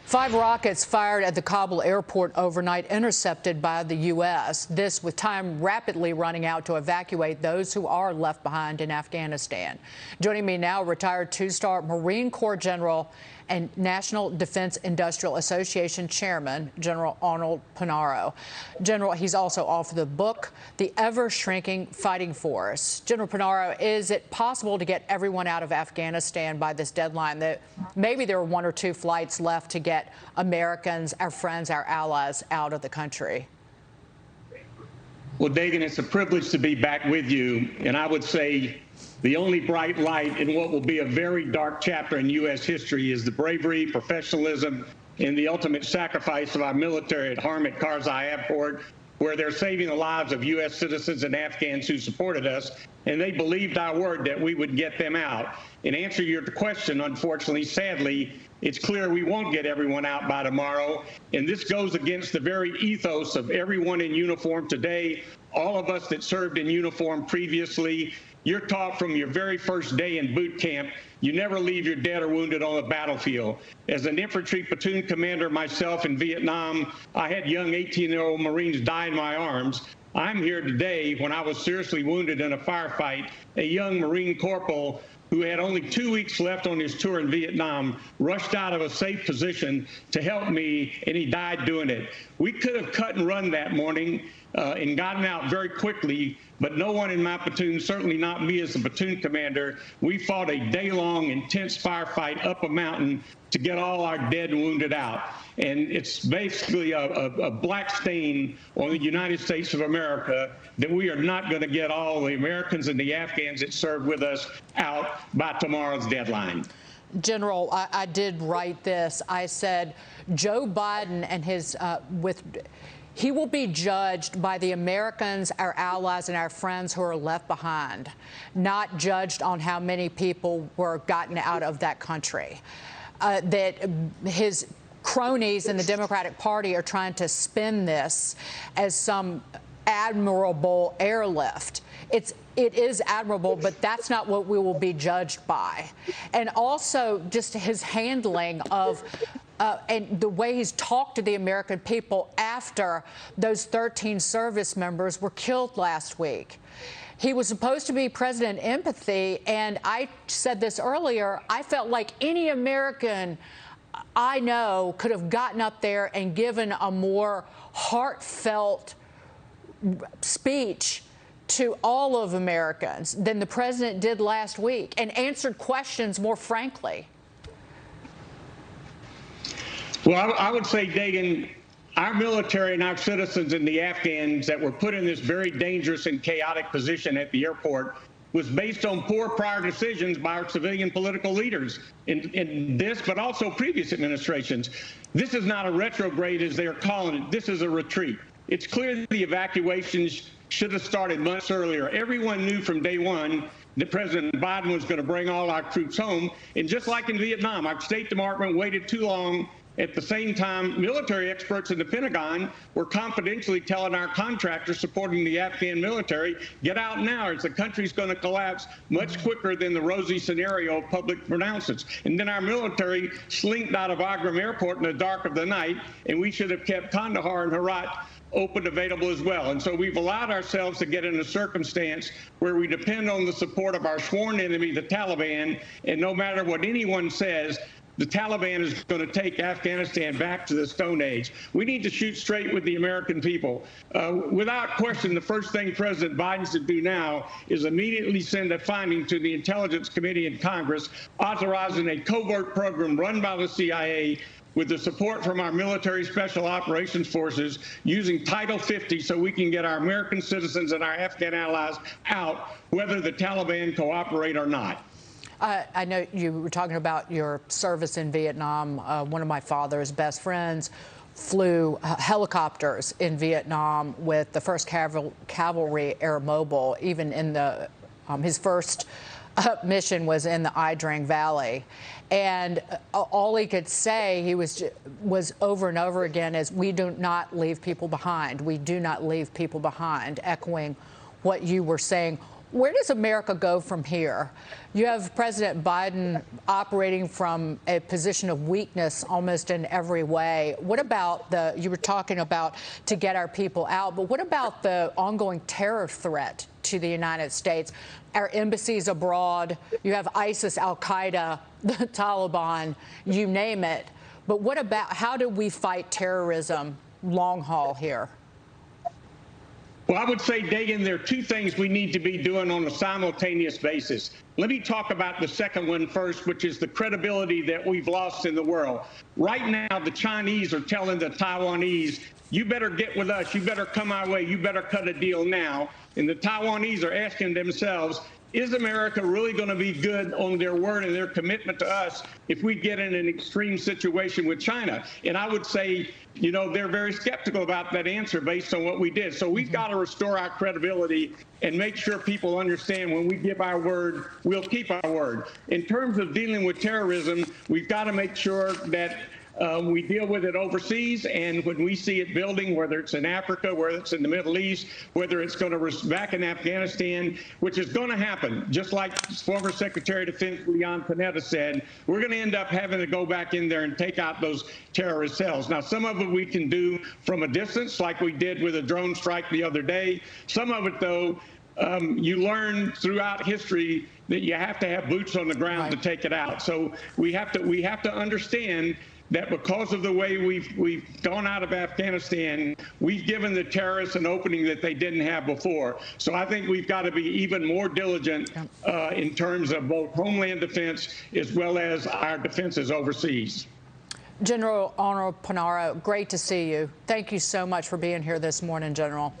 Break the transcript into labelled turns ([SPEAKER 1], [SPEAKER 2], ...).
[SPEAKER 1] 5 rockets fired at the Kabul airport overnight intercepted by the U.S. This with time rapidly running out to evacuate those who are left behind in Afghanistan. Joining me now, retired 2-star Marine Corps General and National Defense Industrial Association Chairman, General Arnold Punaro. General, he's also authored the book, The Ever-Shrinking Fighting Force. General Punaro, is it possible to get everyone out of Afghanistan by this deadline? That maybe there are 1 or 2 flights left to get Americans, our friends, our allies out of the country?
[SPEAKER 2] Well, Dagan, it's a privilege to be back with you. And I would say the only bright light in what will be a very dark chapter in U.S. history is the bravery, professionalism, and the ultimate sacrifice of our military at Hamid Karzai Airport, where they're saving the lives of U.S. citizens and Afghans who supported us, and they believed our word that we would get them out. In answer to your question, unfortunately, sadly, it's clear we won't get everyone out by tomorrow, and this goes against the very ethos of everyone in uniform today, all of us that served in uniform previously. You're taught from your very first day in boot camp, you never leave your dead or wounded on the battlefield. As an infantry platoon commander myself in Vietnam, I had young 18-year-old Marines die in my arms. I'm here today when I was seriously wounded in a firefight. A young Marine corporal who had only 2 weeks left on his tour in Vietnam rushed out of a safe position to help me, and he died doing it. We could have cut and run that morning and gotten out very quickly, but no one in my platoon, certainly not me as the platoon commander, we fought a day-long intense firefight up a mountain to get all our dead and wounded out. And it's basically a black stain on the United States of America that we are not going to get all the Americans and the Afghans that served with us out by tomorrow's deadline.
[SPEAKER 1] General, I did write this. I said Joe Biden and his he will be judged by the Americans, our allies, and our friends who are left behind, not judged on how many people were gotten out of that country. That his cronies in the Democratic Party are trying to spin this as some admirable airlift. It is admirable, but that's not what we will be judged by. And also just his handling of and the way he's talked to the American people after those 13 service members were killed last week. He was supposed to be President Empathy, and I said this earlier, I felt like any American I know could have gotten up there and given a more heartfelt speech to all of Americans than the president did last week and answered questions more frankly.
[SPEAKER 2] Well, I would say, Dagan, our military and our citizens and the Afghans that were put in this very dangerous and chaotic position at the airport was based on poor prior decisions by our civilian political leaders in this, but also previous administrations. This is not a retrograde, as they're calling it. This is a retreat. It's clear that the evacuations should have started months earlier. Everyone knew from day one that President Biden was going to bring all our troops home. And just like in Vietnam, our State Department waited too long. At the same time, military experts in the Pentagon were confidentially telling our contractors supporting the Afghan military, get out now, as the country's going to collapse much quicker than the rosy scenario of public pronouncements. And then our military slinked out of Bagram Airport in the dark of the night, and we should have kept Kandahar and Herat open, available as well. And so we've allowed ourselves to get in a circumstance where we depend on the support of our sworn enemy, the Taliban, and no matter what anyone says, the Taliban is going to take Afghanistan back to the Stone Age. We need to shoot straight with the American people. Without question, the first thing President Biden should do now is immediately send a finding to the Intelligence Committee in Congress authorizing a covert program run by the CIA with the support from our military special operations forces using Title 50 so we can get our American citizens and our Afghan allies out, whether the Taliban cooperate or not.
[SPEAKER 1] I know you were talking about your service in Vietnam. One of my father's best friends flew helicopters in Vietnam with the 1st Cavalry Air Mobile. Even in the his first mission was in the Ai Drang Valley, and all he could say was over and over again is, "We do not leave people behind. We do not leave people behind," echoing what you were saying. Where does America go from here? You have President Biden operating from a position of weakness almost in every way. What about you were talking about to get our people out, but what about the ongoing terror threat to the United States? Our embassies abroad, you have ISIS, Al-Qaeda, the Taliban, you name it. But what about, how do we fight terrorism long haul here?
[SPEAKER 2] Well, I would say, Dagan, there are two things we need to be doing on a simultaneous basis. Let me talk about the second one first, which is the credibility that we've lost in the world. Right now, the Chinese are telling the Taiwanese, you better get with us, you better come our way, you better cut a deal now. And the Taiwanese are asking themselves, is America really going to be good on their word and their commitment to us if we get in an extreme situation with China? And I would say, you know, they're very skeptical about that answer based on what we did. So we've got to restore our credibility and make sure people understand when we give our word, we'll keep our word. In terms of dealing with terrorism, we've got to make sure that we deal with it overseas, and when we see it building, whether it's in Africa, whether it's in the Middle East, whether it's going to back in Afghanistan, which is going to happen, just like former Secretary of Defense Leon Panetta said, we're going to end up having to go back in there and take out those terrorist cells. Now, some of it we can do from a distance, like we did with a drone strike the other day. Some of it, though, you learn throughout history that you have to have boots on the ground to take it out. So we have to understand that because of the way we've gone out of Afghanistan, we've given the terrorists an opening that they didn't have before. So I think we've got to be even more diligent in terms of both homeland defense as well as our defenses overseas.
[SPEAKER 1] General Arnold Punaro, great to see you. Thank you so much for being here this morning, General.